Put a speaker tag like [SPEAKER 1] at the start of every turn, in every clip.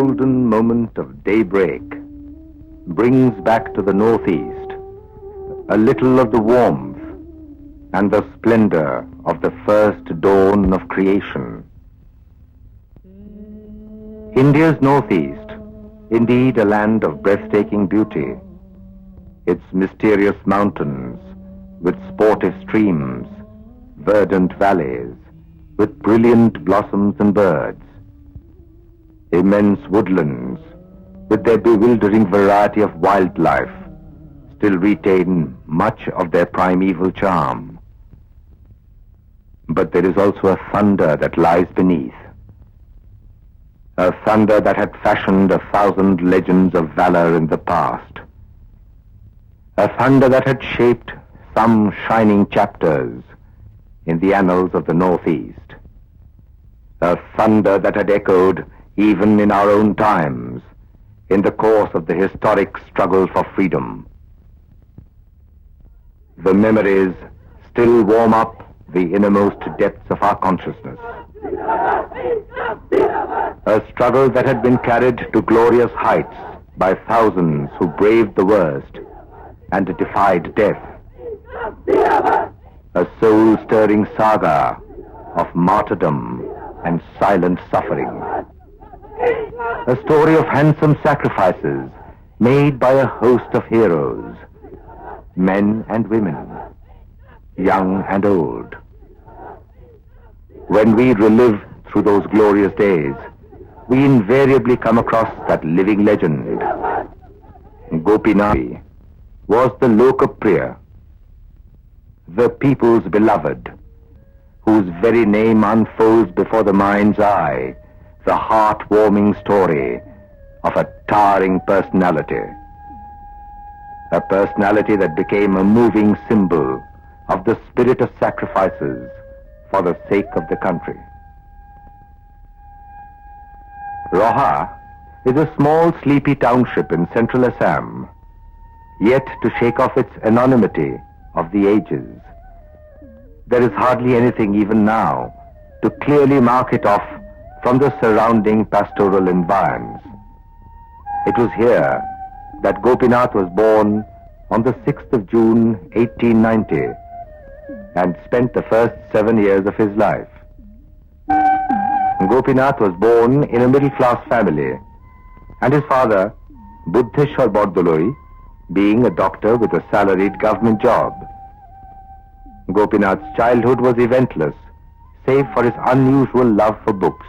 [SPEAKER 1] golden moment of daybreak brings back to the northeast a little of the warmth and the splendor of the first dawn of creation. India's northeast, indeed a land of breathtaking beauty, its mysterious mountains with sportive streams, verdant valleys with brilliant blossoms and birds, immense woodlands with their bewildering variety of wildlife still retain much of their primeval charm. But there is also a thunder that lies beneath, a thunder that had fashioned 1,000 legends of valor in the past, a thunder that had shaped some shining chapters in the annals of the Northeast, a thunder that had echoed even in our own times in the course of the historic struggle for freedom. The memories still warm up the innermost depths of our consciousness. A struggle that had been carried to glorious heights by thousands who braved the worst and defied death. A soul-stirring saga of martyrdom and silent suffering. A story of handsome sacrifices made by a host of heroes, men and women, young and old. When we relive through those glorious days, we invariably come across that living legend. Gopinath was the Lokapriya, the people's beloved, whose very name unfolds before the mind's eye the heart-warming story of a towering personality. A personality that became a moving symbol of the spirit of sacrifices for the sake of the country. Roha is a small sleepy township in central Assam, yet to shake off its anonymity of the ages. There is hardly anything even now to clearly mark it off from the surrounding pastoral environs. It was here that Gopinath was born on the 6th of June 1890 and spent the first 7 years of his life. Gopinath was born in a middle-class family, and his father, Buddheshwar Bordoloi, being a doctor with a salaried government job. Gopinath's childhood was eventless, save for his unusual love for books.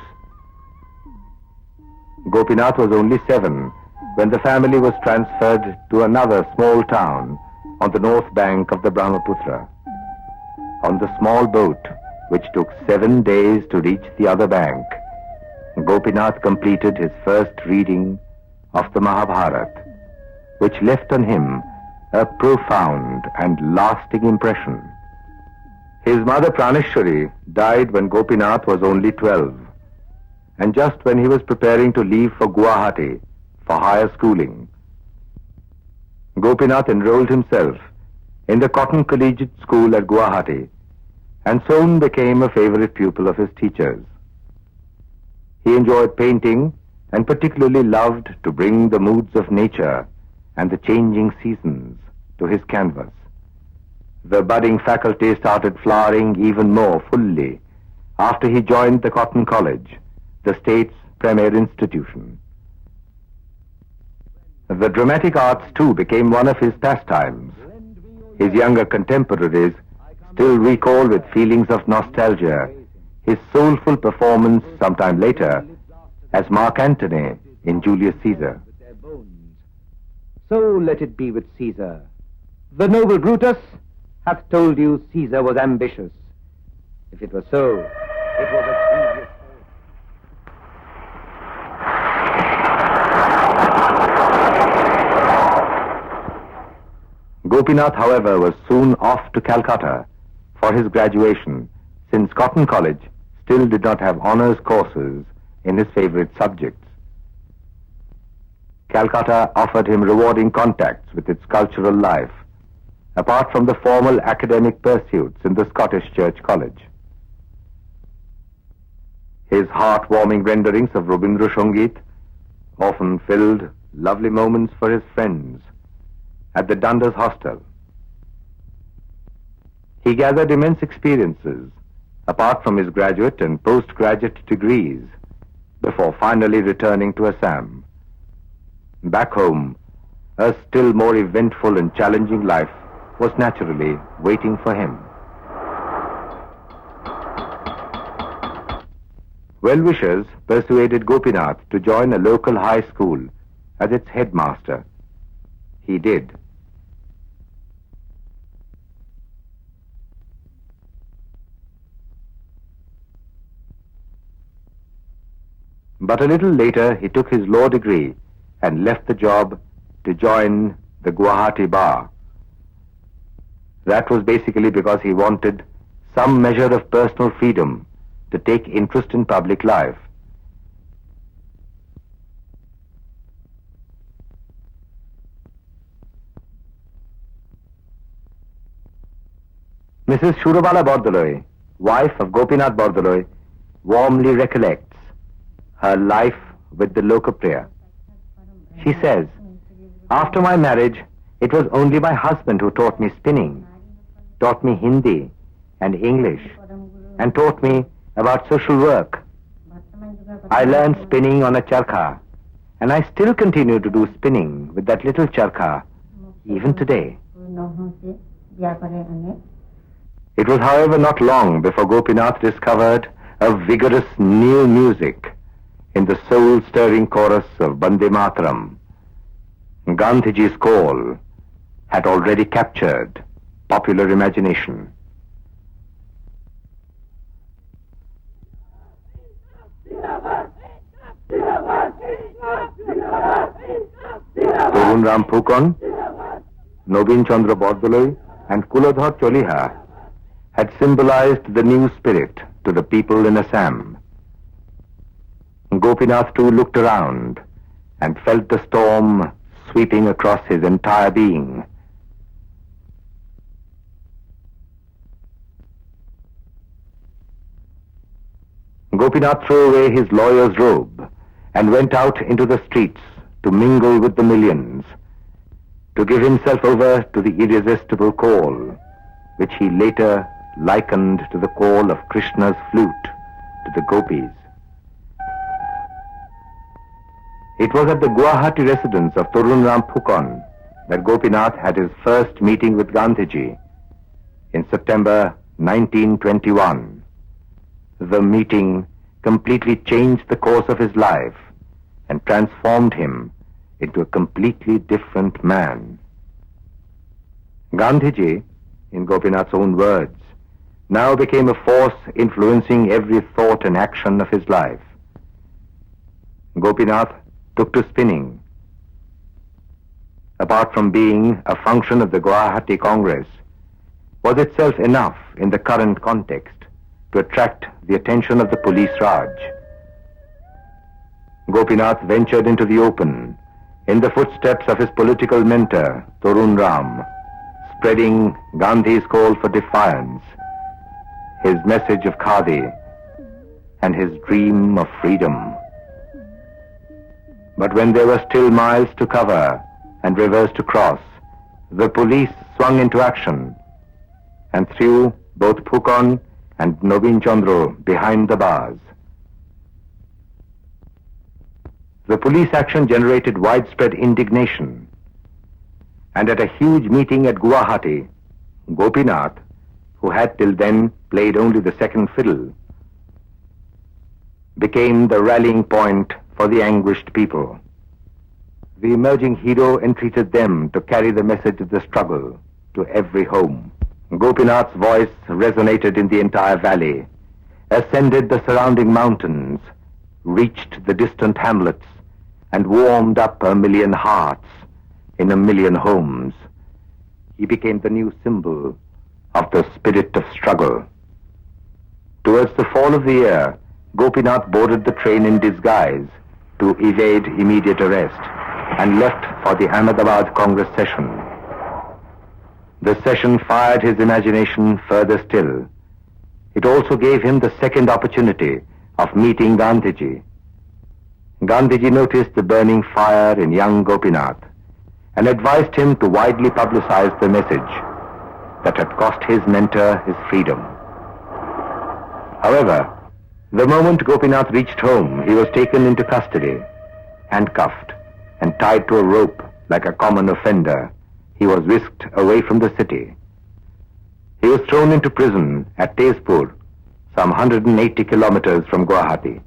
[SPEAKER 1] Gopinath was only 7 when the family was transferred to another small town on the north bank of the Brahmaputra. On the small boat, which took 7 days to reach the other bank, Gopinath completed his first reading of the Mahabharata, which left on him a profound and lasting impression. His mother Praneshwari died when Gopinath was only 12, and just when he was preparing to leave for Guwahati for higher schooling. Gopinath enrolled himself in the Cotton Collegiate School at Guwahati and soon became a favorite pupil of his teachers. He enjoyed painting and particularly loved to bring the moods of nature and the changing seasons to his canvas. The budding faculty started flowering even more fully after he joined the Cotton College, the state's premier institution. The dramatic arts too became one of his pastimes. His younger contemporaries still recall with feelings of nostalgia his soulful performance sometime later as Mark Antony in Julius Caesar.
[SPEAKER 2] So let it be with Caesar. The noble Brutus hath told you Caesar was ambitious. If it were so, it was a previous...
[SPEAKER 1] Gopinath, however, was soon off to Calcutta for his graduation, since Cotton College still did not have honors courses in his favorite subjects. Calcutta offered him rewarding contacts with its cultural life, apart from the formal academic pursuits in the Scottish Church College. His heartwarming renderings of Rabindra Sangeet often filled lovely moments for his friends at the Dundas Hostel. He gathered immense experiences apart from his graduate and postgraduate degrees before finally returning to Assam. Back home, a still more eventful and challenging life was naturally waiting for him. Well-wishers persuaded Gopinath to join a local high school as its headmaster. He did. But a little later, he took his law degree and left the job to join the Guwahati Bar. That was basically because he wanted some measure of personal freedom to take interest in public life. Mrs. Shurabala Bordoloi, wife of Gopinath Bordoloi, warmly recollects her life with the Lokapriya. She says, "After my marriage, it was only my husband who taught me spinning, taught me Hindi and English, and taught me about social work. I learned spinning on a charkha, and I still continue to do spinning with that little charkha, even today." It was, however, not long before Gopinath discovered a vigorous new music in the soul-stirring chorus of Bande Mataram. Gandhiji's call had already captured popular imagination. Tarun Ram Phukon, Nobin Chandra Bordoloi, and Kulodhar Choliha had symbolized the new spirit to the people in Assam. Gopinath too looked around and felt the storm sweeping across his entire being. Gopinath threw away his lawyer's robe and went out into the streets to mingle with the millions, to give himself over to the irresistible call, which he later likened to the call of Krishna's flute to the gopis. It was at the Guwahati residence of Tarun Ram Phukon that Gopinath had his first meeting with Gandhiji in September 1921. The meeting completely changed the course of his life and transformed him into a completely different man. Gandhiji, in Gopinath's own words, now became a force influencing every thought and action of his life. Gopinath took to spinning. Apart from being a function of the Guwahati Congress, was itself enough in the current context to attract the attention of the police Raj. Gopinath ventured into the open in the footsteps of his political mentor, Tarun Ram, spreading Gandhi's call for defiance, his message of Khadi, and his dream of freedom. But when there were still miles to cover and rivers to cross, the police swung into action and threw both Phukon and Nobin Chandra behind the bars. The police action generated widespread indignation, and at a huge meeting at Guwahati, Gopinath, who had till then played only the second fiddle, became the rallying point for the anguished people. The emerging hero entreated them to carry the message of the struggle to every home. Gopinath's voice resonated in the entire valley, ascended the surrounding mountains, reached the distant hamlets, and warmed up 1 million hearts in 1 million homes. He became the new symbol of the spirit of struggle. Towards the fall of the year, Gopinath boarded the train in disguise to evade immediate arrest and left for the Ahmedabad Congress session. The session fired his imagination further still. It also gave him the second opportunity of meeting Gandhiji. Gandhiji noticed the burning fire in young Gopinath and advised him to widely publicize the message that had cost his mentor his freedom. However, the moment Gopinath reached home, he was taken into custody, handcuffed, and tied to a rope like a common offender. He was whisked away from the city. He was thrown into prison at Tezpur, some 180 kilometers from Guwahati.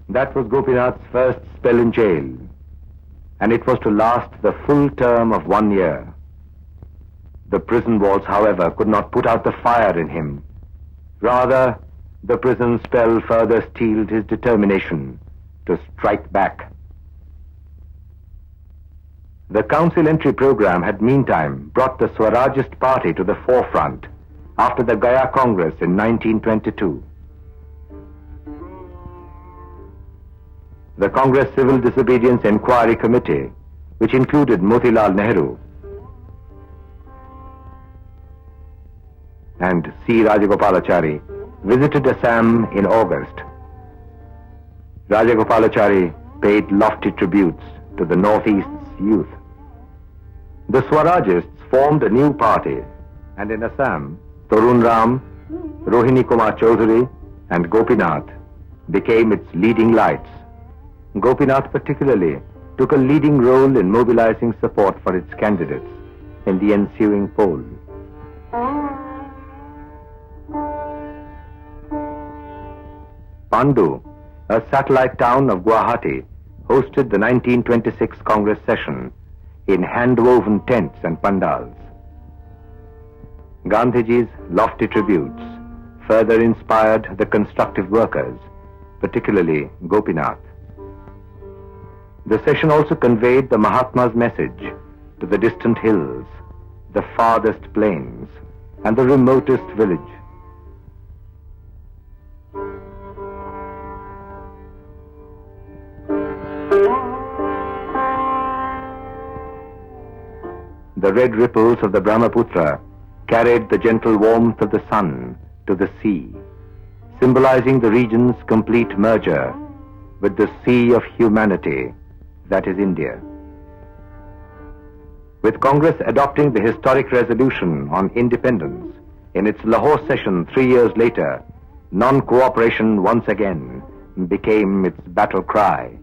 [SPEAKER 1] That was Gopinath's first spell in jail, and it was to last the full term of 1 year. The prison walls, however, could not put out the fire in him. Rather, the prison spell further steeled his determination to strike back. The council entry program had meantime brought the Swarajist party to the forefront after the Gaya Congress in 1922. The Congress Civil Disobedience Enquiry Committee, which included Motilal Nehru and C. Rajagopalachari, visited Assam in August. Rajagopalachari paid lofty tributes to the Northeast's youth. The Swarajists formed a new party, and in Assam, Tarun Ram, Rohini Kumar Chaudhary, and Gopinath became its leading lights. Gopinath particularly took a leading role in mobilizing support for its candidates in the ensuing poll. Pandu, a satellite town of Guwahati, hosted the 1926 Congress session in hand-woven tents and pandals. Gandhiji's lofty tributes further inspired the constructive workers, particularly Gopinath. The session also conveyed the Mahatma's message to the distant hills, the farthest plains, and the remotest village. The red ripples of the Brahmaputra carried the gentle warmth of the sun to the sea, symbolizing the region's complete merger with the sea of humanity that is India. With Congress adopting the historic resolution on independence in its Lahore session 3 years later, non-cooperation once again became its battle cry.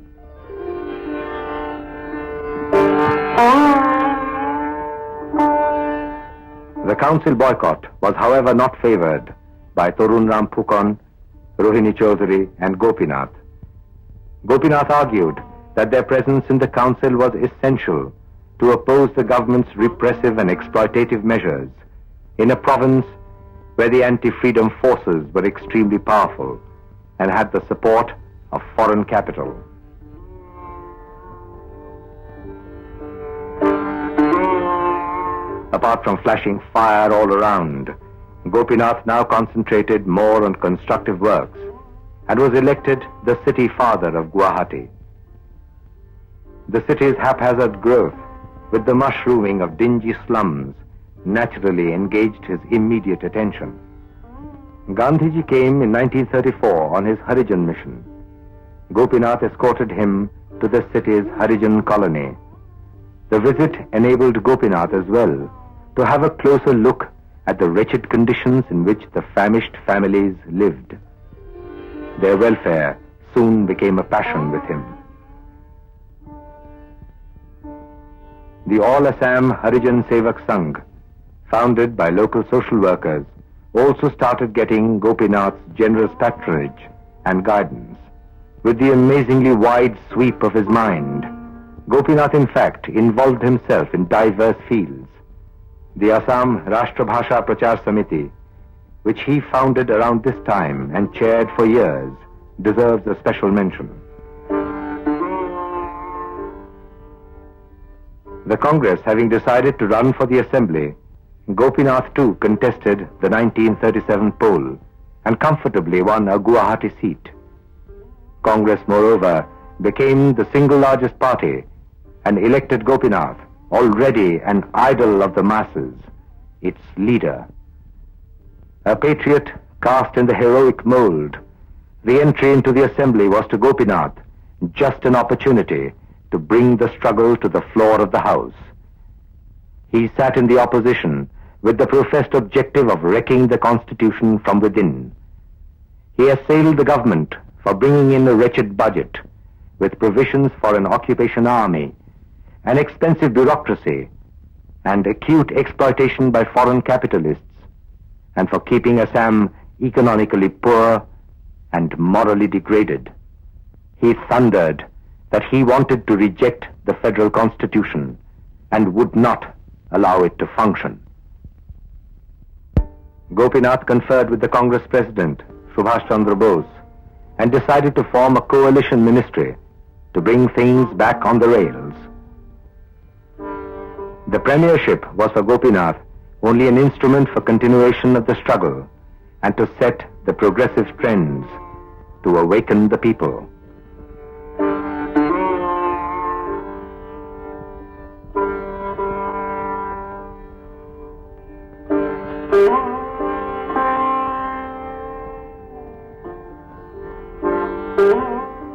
[SPEAKER 1] The council boycott was, however, not favored by Tarun Ram Phukon, Rohini Chaudhary, and Gopinath. Gopinath argued that their presence in the council was essential to oppose the government's repressive and exploitative measures in a province where the anti-freedom forces were extremely powerful and had the support of foreign capital. Apart from flashing fire all around, Gopinath now concentrated more on constructive works and was elected the city father of Guwahati. The city's haphazard growth, with the mushrooming of dingy slums, naturally engaged his immediate attention. Gandhiji came in 1934 on his Harijan mission. Gopinath escorted him to the city's Harijan colony. The visit enabled Gopinath as well to have a closer look at the wretched conditions in which the famished families lived. Their welfare soon became a passion with him. The All Assam Harijan Sevak Sangh, founded by local social workers, also started getting Gopinath's generous patronage and guidance. With the amazingly wide sweep of his mind, Gopinath in fact involved himself in diverse fields. The Assam Rashtrabhasha Prachar Samiti, which he founded around this time and chaired for years, deserves a special mention. The Congress having decided to run for the Assembly, Gopinath too contested the 1937 poll and comfortably won a Guwahati seat. Congress, moreover, became the single largest party and elected Gopinath, already an idol of the masses, its leader. A patriot cast in the heroic mold, the entry into the assembly was to Gopinath just an opportunity to bring the struggle to the floor of the House. He sat in the opposition with the professed objective of wrecking the Constitution from within. He assailed the government for bringing in a wretched budget with provisions for an occupation army, an expensive bureaucracy, and acute exploitation by foreign capitalists, and for keeping Assam economically poor and morally degraded. He thundered that he wanted to reject the federal constitution and would not allow it to function. Gopinath conferred with the Congress president, Subhash Chandra Bose, and decided to form a coalition ministry to bring things back on the rails. The premiership was for Gopinath only an instrument for continuation of the struggle and to set the progressive trends to awaken the people.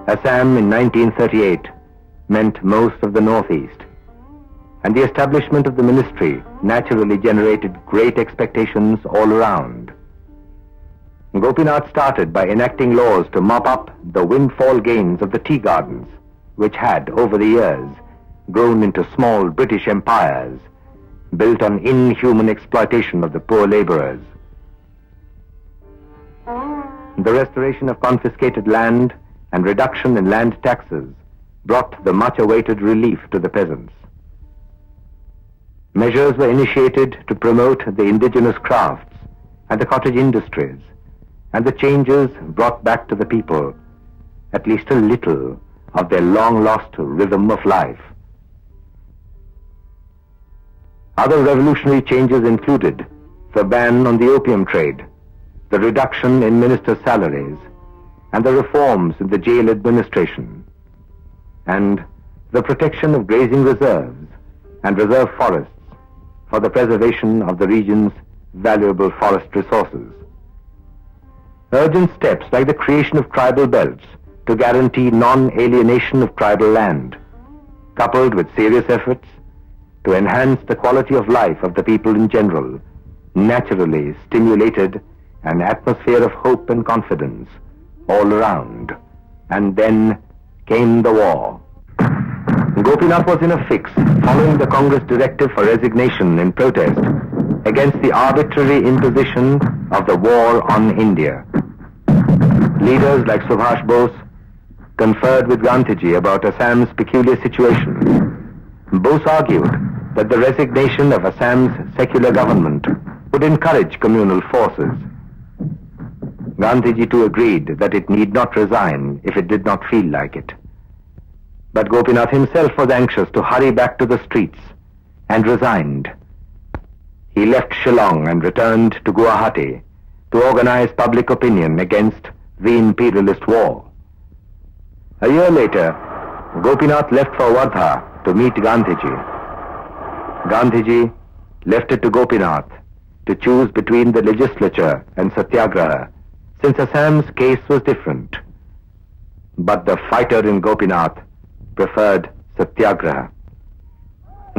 [SPEAKER 1] Assam in 1938 meant most of the northeast, and the establishment of the ministry naturally generated great expectations all around. Gopinath started by enacting laws to mop up the windfall gains of the tea gardens, which had, over the years, grown into small British empires, built on inhuman exploitation of the poor laborers. The restoration of confiscated land and reduction in land taxes brought the much-awaited relief to the peasants. Measures were initiated to promote the indigenous crafts and the cottage industries, and the changes brought back to the people at least a little of their long-lost rhythm of life. Other revolutionary changes included the ban on the opium trade, the reduction in ministers' salaries, and the reforms in the jail administration, and the protection of grazing reserves and reserve forests for the preservation of the region's valuable forest resources. Urgent steps like the creation of tribal belts to guarantee non-alienation of tribal land, coupled with serious efforts to enhance the quality of life of the people in general, naturally stimulated an atmosphere of hope and confidence all around. And then came the war. Gopinath was in a fix following the Congress directive for resignation in protest against the arbitrary imposition of the war on India. Leaders like Subhash Bose conferred with Gandhiji about Assam's peculiar situation. Bose argued that the resignation of Assam's secular government would encourage communal forces. Gandhiji too agreed that it need not resign if it did not feel like it. But Gopinath himself was anxious to hurry back to the streets and resigned. He left Shillong and returned to Guwahati to organize public opinion against the imperialist war. A year later, Gopinath left for Wardha to meet Gandhiji. Gandhiji left it to Gopinath to choose between the legislature and Satyagraha, since Assam's case was different. But the fighter in Gopinath preferred Satyagraha.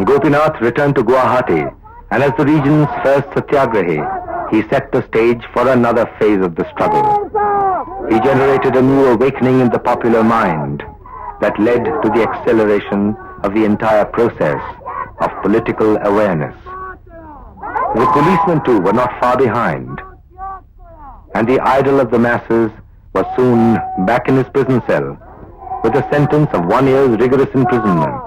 [SPEAKER 1] Gopinath returned to Guwahati, and as the region's first Satyagrahi, he set the stage for another phase of the struggle. He generated a new awakening in the popular mind that led to the acceleration of the entire process of political awareness. The policemen too were not far behind, and the idol of the masses was soon back in his prison cell with a sentence of 1 year's rigorous imprisonment.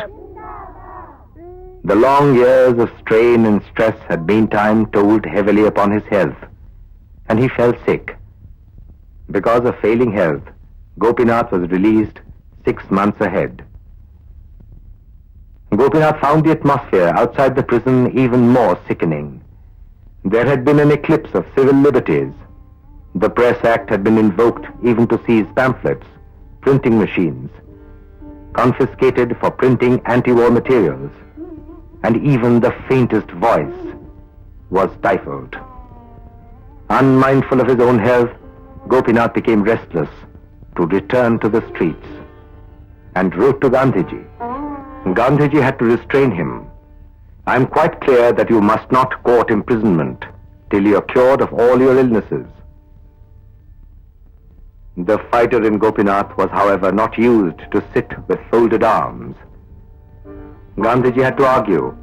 [SPEAKER 1] The long years of strain and stress had meantime told heavily upon his health, and he fell sick. Because of failing health, Gopinath was released 6 months ahead. Gopinath found the atmosphere outside the prison even more sickening. There had been an eclipse of civil liberties. The Press Act had been invoked even to seize pamphlets, printing machines, confiscated for printing anti-war materials, and even the faintest voice was stifled. Unmindful of his own health, Gopinath became restless to return to the streets and wrote to Gandhiji. Gandhiji had to restrain him. I am quite clear that you must not court imprisonment till you are cured of all your illnesses. The fighter in Gopinath was, however, not used to sit with folded arms. Gandhiji had to argue,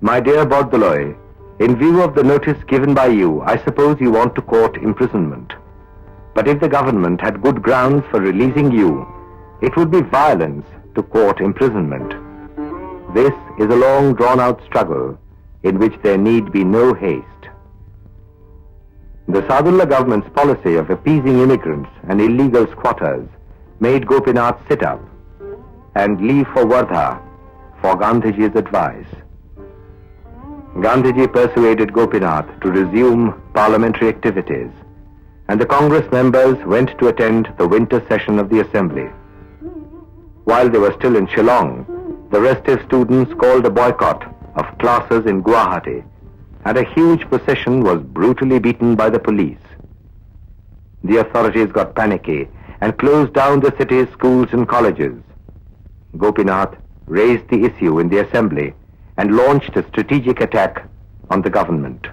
[SPEAKER 1] "My dear Bordoloi, in view of the notice given by you, I suppose you want to court imprisonment. But if the government had good grounds for releasing you, it would be violence to court imprisonment. This is a long drawn-out struggle in which there need be no haste." The Sadullah government's policy of appeasing immigrants and illegal squatters made Gopinath sit up and leave for Wardha for Gandhiji's advice. Gandhiji persuaded Gopinath to resume parliamentary activities, and the Congress members went to attend the winter session of the Assembly. While they were still in Shillong, the restive students called a boycott of classes in Guwahati, and a huge procession was brutally beaten by the police. The authorities got panicky and closed down the city's schools and colleges. Gopinath raised the issue in the Assembly and launched a strategic attack on the government.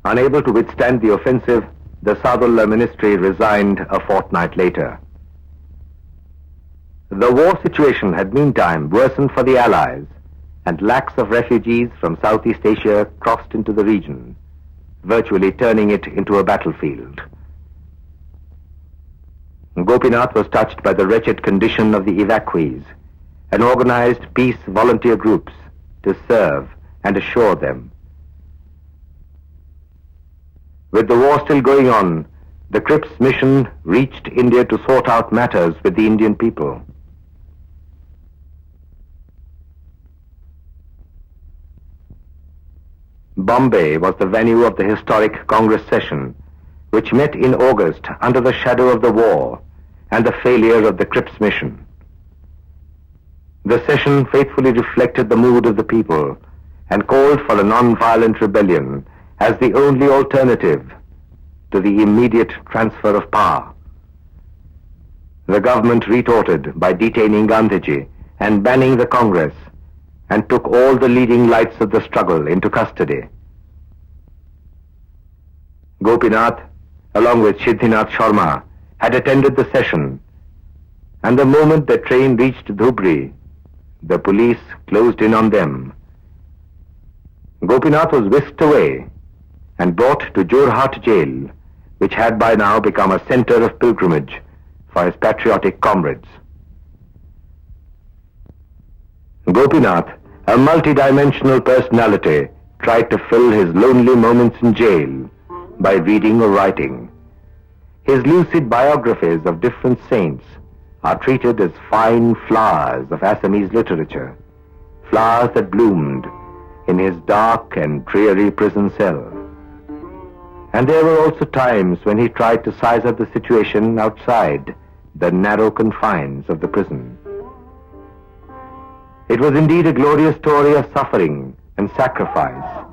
[SPEAKER 1] Unable to withstand the offensive, the Sadullah ministry resigned a fortnight later. The war situation had meantime worsened for the Allies, and lakhs of refugees from Southeast Asia crossed into the region, virtually turning it into a battlefield. Gopinath was touched by the wretched condition of the evacuees and organized peace volunteer groups to serve and assure them. With the war still going on, the Crips mission reached India to sort out matters with the Indian people. Bombay was the venue of the historic Congress session, which met in August under the shadow of the war and the failure of the Crips mission. The session faithfully reflected the mood of the people and called for a non-violent rebellion as the only alternative to the immediate transfer of power. The government retorted by detaining Gandhiji and banning the Congress, and took all the leading lights of the struggle into custody. Gopinath, along with Siddhinath Sharma, had attended the session, and the moment the train reached Dhubri, the police closed in on them. Gopinath was whisked away and brought to Jorhat jail, which had by now become a center of pilgrimage for his patriotic comrades. Gopinath, a multidimensional personality, tried to fill his lonely moments in jail by reading or writing. His lucid biographies of different saints are treated as fine flowers of Assamese literature, flowers that bloomed in his dark and dreary prison cell. And there were also times when he tried to size up the situation outside the narrow confines of the prison. It was indeed a glorious story of suffering and sacrifice,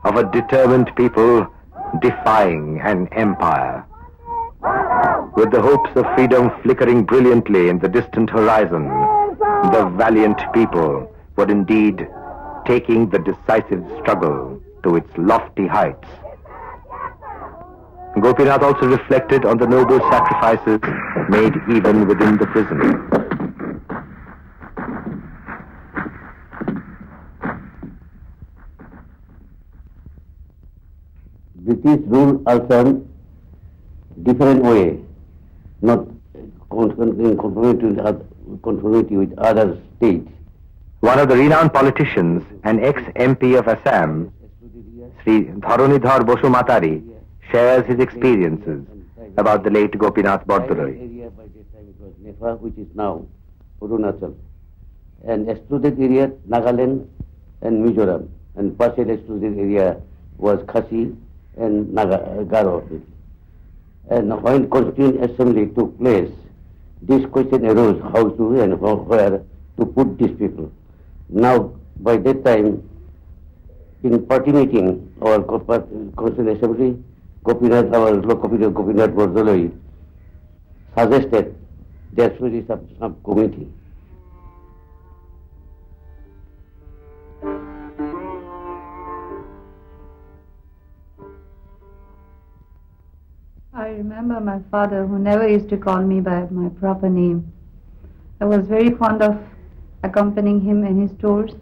[SPEAKER 1] of a determined people defying an empire. With the hopes of freedom flickering brilliantly in the distant horizon, the valiant people were indeed taking the decisive struggle to its lofty heights. Gopinath also reflected on the noble sacrifices made even within the prison.
[SPEAKER 3] British rule also in different way, not in conformity with other states.
[SPEAKER 1] One of the renowned politicians, an ex-MP of Assam, Sri Dharonidhar Bosumatari, shares his experiences about the late Gopinath Bordoloi.
[SPEAKER 3] Area by that time it was Nepal, which is now Arunachal, and excluded area Nagaland and Mizoram, and partial excluded area was Khasi and Garo. And when Constituent Assembly took place, this question arose how to and where to put these people. Now, by that time, in party meeting, our Constituent Assembly, Gopinath, our Gopinath Bordoloi, suggested there should be some committee.
[SPEAKER 4] I remember my father, who never used to call me by my proper name. I was very fond of accompanying him in his tours.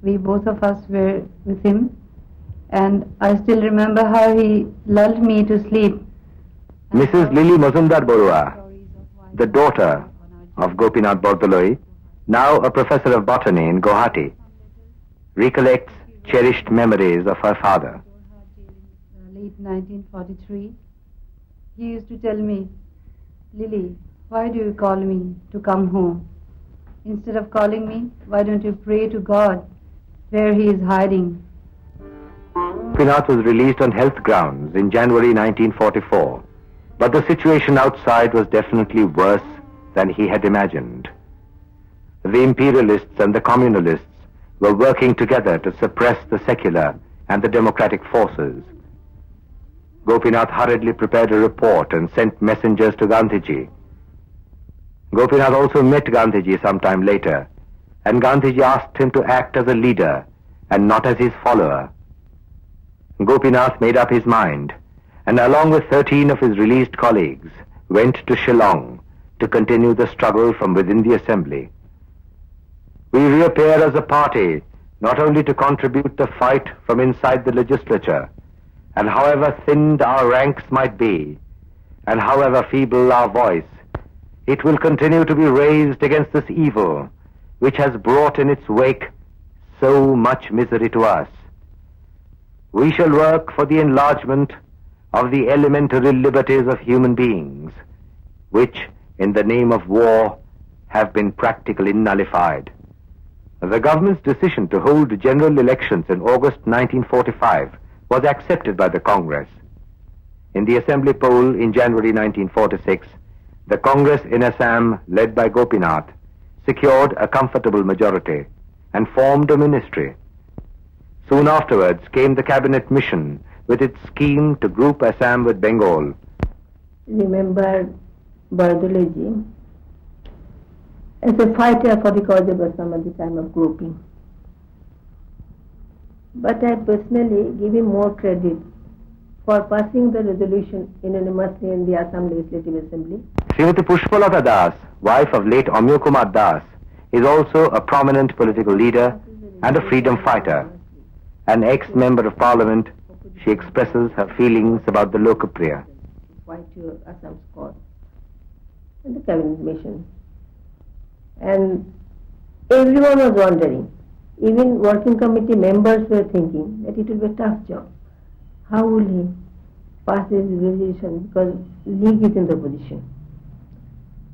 [SPEAKER 4] We both of us were with him, and I still remember how he lulled me to sleep.
[SPEAKER 1] Mrs. Lily Mazumdar Borua, the daughter of Gopinath Bordoloi, now a professor of botany in Guwahati, recollects cherished memories of her father.
[SPEAKER 4] Late 1943, he used to tell me, "Lily, why do you call me to come home? Instead of calling me, why don't you pray to God where he is hiding?"
[SPEAKER 1] Gopinath was released on health grounds in January 1944, but the situation outside was definitely worse than he had imagined. The imperialists and the communalists were working together to suppress the secular and the democratic forces. Gopinath hurriedly prepared a report and sent messengers to Gandhiji. Gopinath also met Gandhiji sometime later, and Gandhiji asked him to act as a leader and not as his follower. Gopinath made up his mind, and along with 13 of his released colleagues, went to Shillong to continue the struggle from within the assembly. We reappear as a party, not only to contribute the fight from inside the legislature, and however thinned our ranks might be, and however feeble our voice, it will continue to be raised against this evil, which has brought in its wake so much misery to us. We shall work for the enlargement of the elementary liberties of human beings, which, in the name of war, have been practically nullified. The government's decision to hold general elections in August 1945 was accepted by the Congress. In the assembly poll in January 1946, the Congress in Assam, led by Gopinath, secured a comfortable majority and formed a ministry. Soon afterwards came the cabinet mission with its scheme to group Assam with Bengal.
[SPEAKER 5] Remember Bordoloi as a fighter for the cause of Assam at the time of grouping. But I personally give him more credit for passing the resolution unanimously in the Assam Legislative Assembly.
[SPEAKER 1] Srimati Pushpalata Das, wife of late Amyo Kumar Das, is also a prominent political leader and a freedom fighter. An ex-member of parliament, she expresses her feelings about the Lokapriya.
[SPEAKER 5] Fight to Assam's cause in the cabinet mission. And everyone was wondering, even working committee members were thinking that it will be a tough job. How will he pass this resolution, because League is in the opposition.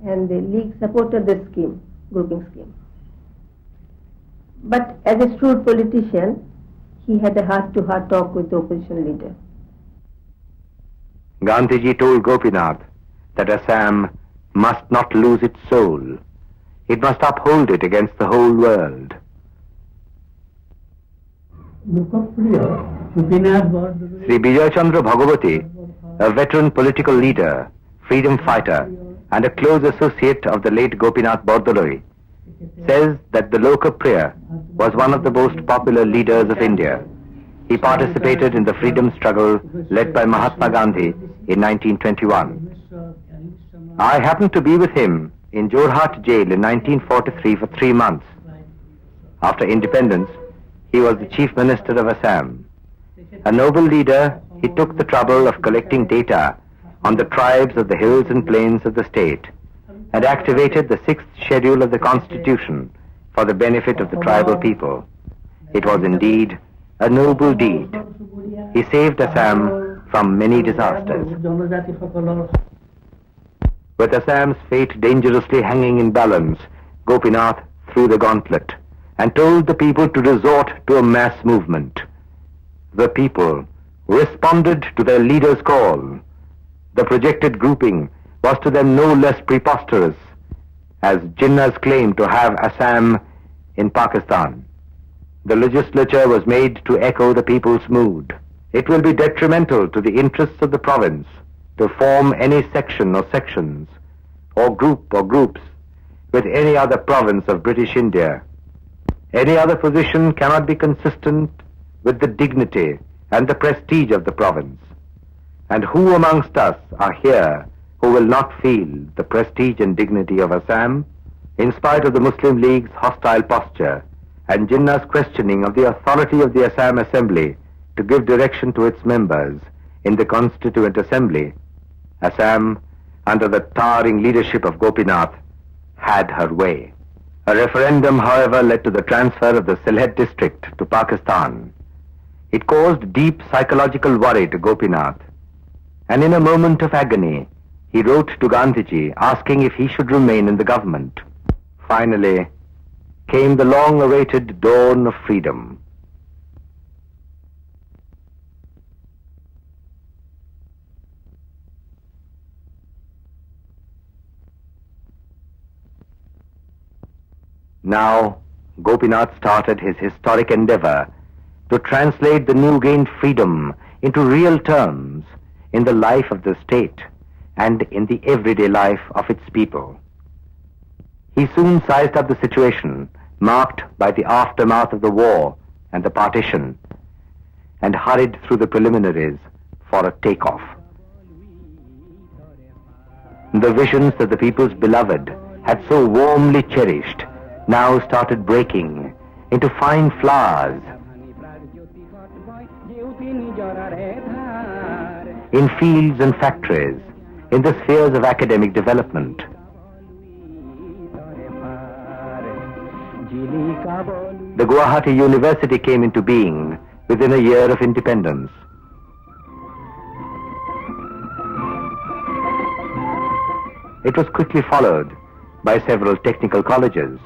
[SPEAKER 5] And the League supported the scheme, grouping scheme. But as a shrewd politician, he had a heart-to-heart talk with the opposition leader.
[SPEAKER 1] Gandhiji told Gopinath that Assam must not lose its soul. It must uphold it against the whole world. Sri Bijay Chandra Bhagavati, a veteran political leader, freedom fighter, and a close associate of the late Gopinath Bordoloi, says that the Lokapriya was one of the most popular leaders of India. He participated in the freedom struggle led by Mahatma Gandhi in 1921. I happened to be with him in Jorhat jail in 1943 for 3 months. After independence, he was the Chief Minister of Assam. A noble leader, he took the trouble of collecting data on the tribes of the hills and plains of the state and activated the 6th schedule of the Constitution for the benefit of the tribal people. It was indeed a noble deed. He saved Assam from many disasters. With Assam's fate dangerously hanging in balance, Gopinath threw the gauntlet and told the people to resort to a mass movement. The people responded to their leader's call. The projected grouping was to them no less preposterous, as Jinnahs claimed to have Assam in Pakistan. The legislature was made to echo the people's mood. It will be detrimental to the interests of the province to form any section or sections, or group or groups, with any other province of British India. Any other position cannot be consistent with the dignity and the prestige of the province. And who amongst us are here who will not feel the prestige and dignity of Assam, in spite of the Muslim League's hostile posture and Jinnah's questioning of the authority of the Assam Assembly to give direction to its members in the Constituent Assembly? Assam, under the towering leadership of Gopinath, had her way. A referendum, however, led to the transfer of the Sylhet district to Pakistan. It caused deep psychological worry to Gopinath, and in a moment of agony, he wrote to Gandhiji asking if he should remain in the government. Finally, came the long-awaited dawn of freedom. Now, Gopinath started his historic endeavor to translate the new-gained freedom into real terms in the life of the state and in the everyday life of its people. He soon sized up the situation marked by the aftermath of the war and the partition, and hurried through the preliminaries for a takeoff. The visions that the people's beloved had so warmly cherished now started breaking into fine flowers in fields and factories, in the spheres of academic development. The Guwahati University came into being within a year of independence. It was quickly followed by several technical colleges.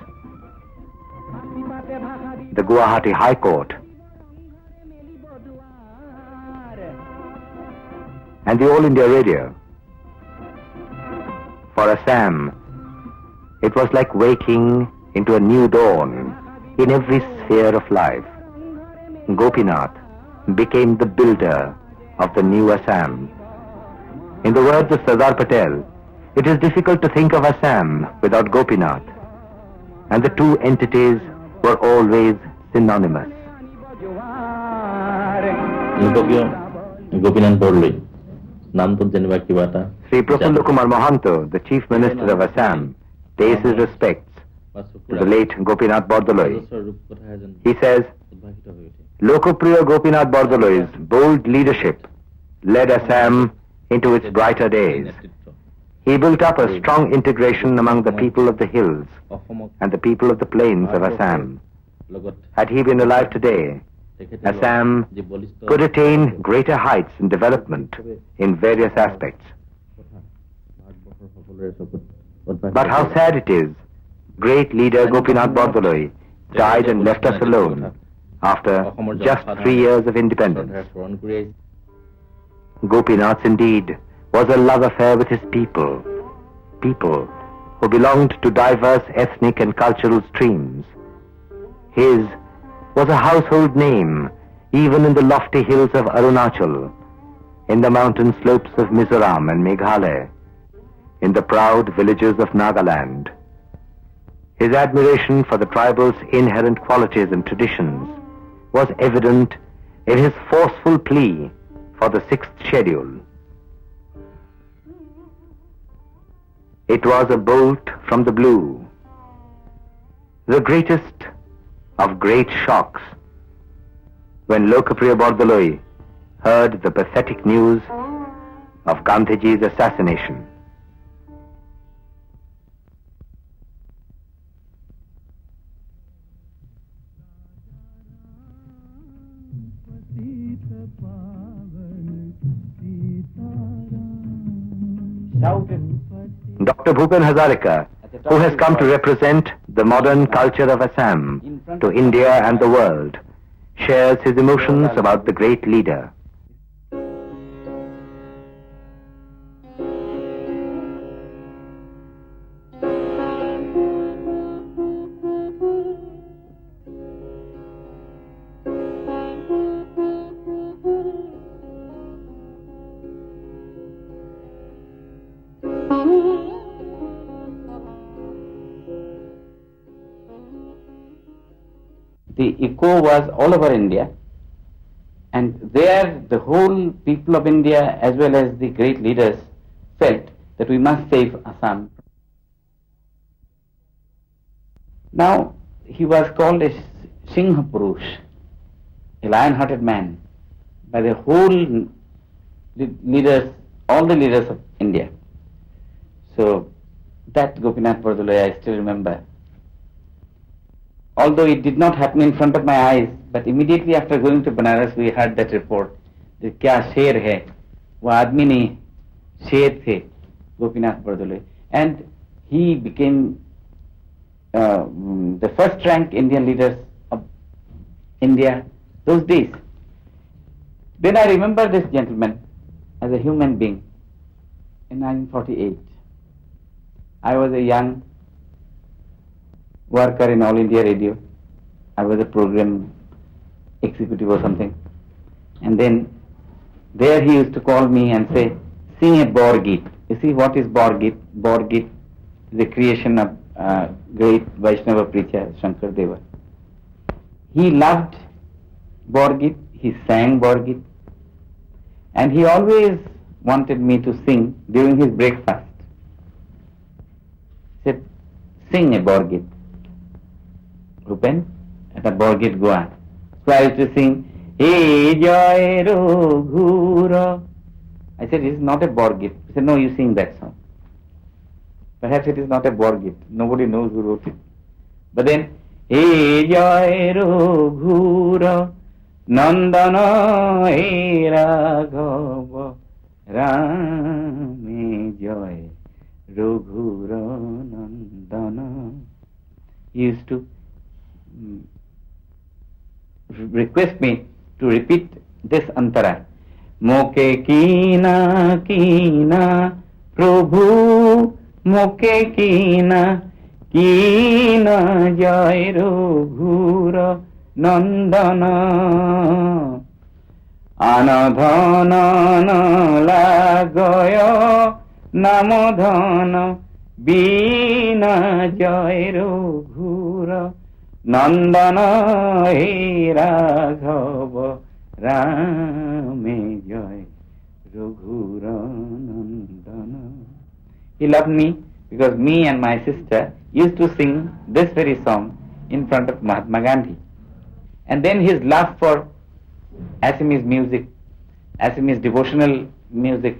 [SPEAKER 1] The Guwahati High Court and the All India Radio. For Assam, it was like waking into a new dawn in every sphere of life. Gopinath became the builder of the new Assam. In the words of Sardar Patel, it is difficult to think of Assam without Gopinath, and the two entities were always synonymous.
[SPEAKER 6] Gopinath Bordoloi, নাম তো জানিবা কিবা এটা
[SPEAKER 1] Sri Prafulla Kumar Mohanto, the Chief Minister of Assam, pays his respects to the late Gopinath Bordoloi. He says, Lokopriya Gopinath Bordoloi's bold leadership led Assam into its brighter days. He built up a strong integration among the people of the hills and the people of the plains of Assam. Had he been alive today, Assam could attain greater heights in development in various aspects. But how sad it is, great leader Gopinath Bordoloi died and left us alone after just 3 years of independence. Gopinath indeed was a love affair with his people who belonged to diverse ethnic and cultural streams. His was a household name even in the lofty hills of Arunachal, in the mountain slopes of Mizoram and Meghalaya, in the proud villages of Nagaland. His admiration for the tribal's inherent qualities and traditions was evident in his forceful plea for the 6th schedule. It was a bolt from the blue, the greatest of great shocks, when Lokopriya Bordoloi heard the pathetic news of Gandhiji's assassination. Dr. Bhupen Hazarika, who has come to represent the modern culture of Assam to India and the world, shares his emotions about the great leader.
[SPEAKER 7] the echo was all over India, and there the whole people of India as well as the great leaders felt that we must save Assam. Now he was called a Singha Purush, a lion-hearted man, by the whole leaders, all the leaders of India. So that Gopinath Bordoloi I still remember. Although it did not happen in front of my eyes, but immediately after going to Banaras we heard that report that kya sher hai, wo aadmi nahi, sher the, Gopinath Bordoloi, and he became the first rank Indian leaders of India those days. Then I remember this gentleman as a human being in 1948. I was a young worker in All India Radio. I was a program executive or something. And then there he used to call me and say, sing a Borgit. You see what is Borgit? Borgit is the creation of great Vaishnava preacher Shankar Deva. He loved Borgit, he sang Borgit, and he always wanted me to sing during his breakfast. He said, sing a Borgit. Rupen, at a Borgit Goa. So I used to sing, Hey Joy Roghura. I said, it is not a Borgit. He said, no, you sing that song. Perhaps it is not a Borgit. Nobody knows who wrote it. But then, Hey Joy Roghura, Nandana He Raghava, Rame Joy Roghura Nandana. He used to request me to repeat this antara. Moke Kina Kina Prabhu, Moke Kina Kina Jai Roghura Nandana Anadhana Lagaya Namodhana Bina Jai Roghura Nandana He Raghava Rame Jai Roghura Nandana. He loved me because me and my sister used to sing this very song in front of Mahatma Gandhi. And then his love for Assamese music, Assamese devotional music,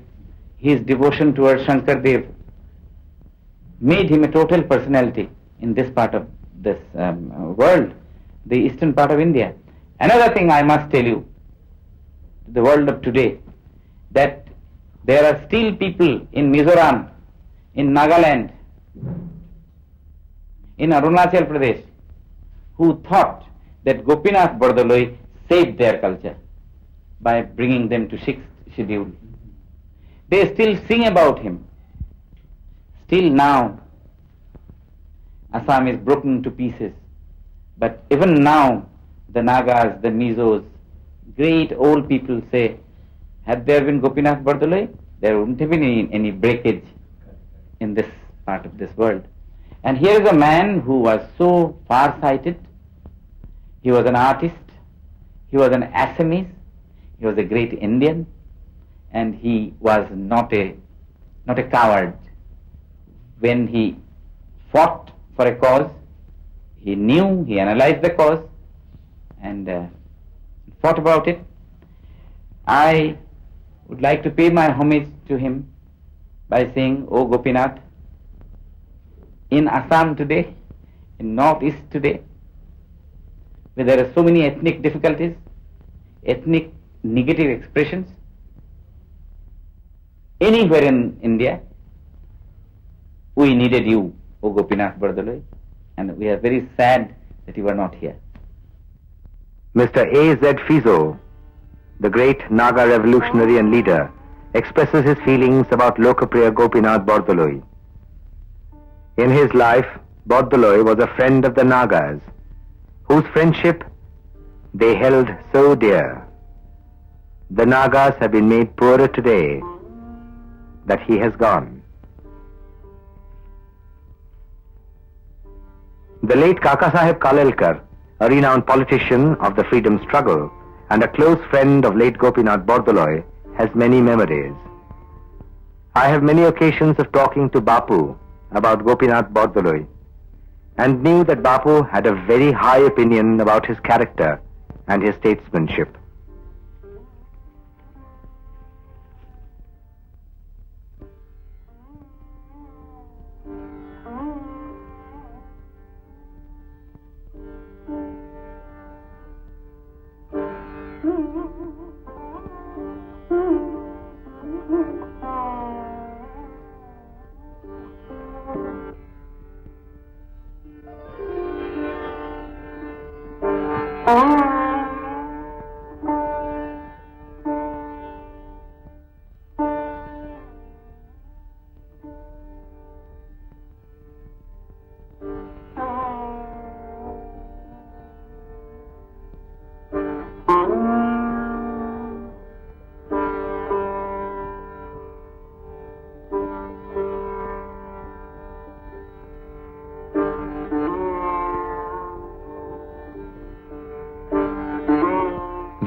[SPEAKER 7] his devotion towards Shankar Dev made him a total personality in this part of this world, the eastern part of India. Another thing I must tell you, the world of today, that there are still people in Mizoram, in Nagaland, in Arunachal Pradesh, who thought that Gopinath Bordoloi saved their culture by bringing them to 6th schedule. They still sing about him. Still now, Assam is broken to pieces. But even now, the Nagas, the Mizos, great old people say, had there been Gopinath Bordoloi, there wouldn't have been any breakage in this part of this world. And here is a man who was so far-sighted. He was an artist, he was an Assamese, he was a great Indian, and he was not a coward. When he fought for a cause, he knew, he analyzed the cause, and fought about it. I would like to pay my homage to him by saying, O Gopinath, in Assam today, in Northeast today, where there are so many ethnic difficulties, ethnic negative expressions, anywhere in India, we needed you, O Gopinath Bordoloi, and we are very sad that you are not here.
[SPEAKER 1] Mr. A.Z. Fizo, the great Naga revolutionary and leader, expresses his feelings about Lokapriya Gopinath Bordoloi. In his life, Bordoloi was a friend of the Nagas, whose friendship they held so dear. The Nagas have been made poorer today that he has gone. The late Kaka Saheb Kalelkar a renowned politician of the freedom struggle and a close friend of late Gopinath Bordoloi, has many memories. I have many occasions of talking to Bapu about Gopinath Bordoloi, and knew that Bapu had a very high opinion about his character and his statesmanship.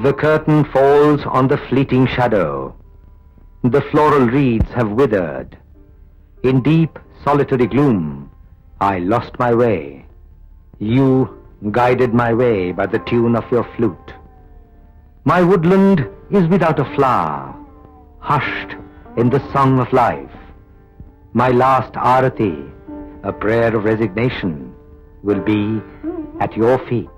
[SPEAKER 1] The curtain falls on the fleeting shadow. The floral reeds have withered. In deep, solitary gloom, I lost my way. You guided my way by the tune of your flute. My woodland is without a flower, hushed in the song of life. My last arati, a prayer of resignation, will be at your feet.